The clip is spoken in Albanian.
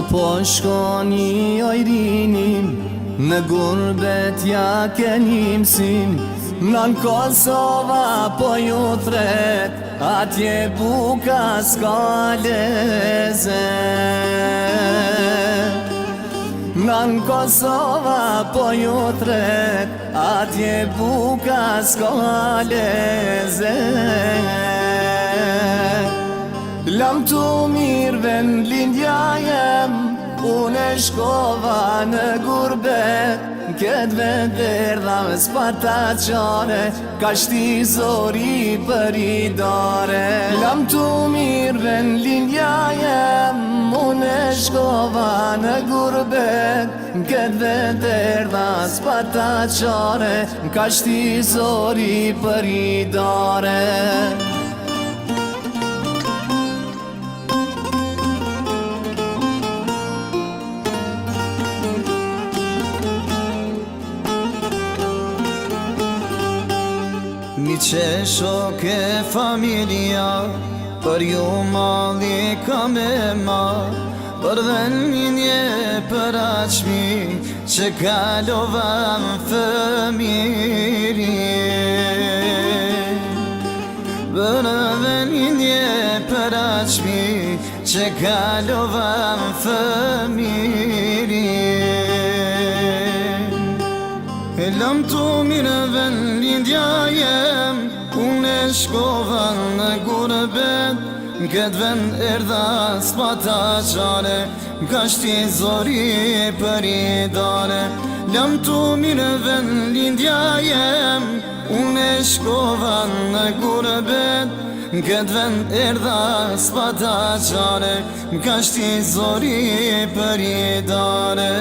Po shkoni ojrinim, në gurbet ja keni msim, nën Kosova po ju thret, atje buka s'ka leze. Nën Kosova po ju thret, atje buka s'ka leze. Lam tu mirë vend lindja jem, unë e shkova në gurbet, këtë vend erdha me s'pata qare, ka shti zori për i dare. Lam tu mirë vend lindja jem, unë e shkova në gurbet, këtë vend erdha s'pata qare, ka shti zori për i dare. Mi qeshok e familja, për ju mali ka me ma, për dhenjë për aqmi, që kalova në fëmirje. Për dhenjë për aqmi, që kalova në fëmirje. E lam tu mirë vend lindja jem, unë e shkova në gurbet, këtë vend erdha s'pata qare, ka shti zori për i dare. Lam tu mirë vend lindja jem, unë e shkova në gurbet, këtë vend erdha s'pata qare, ka shti zori për i dare.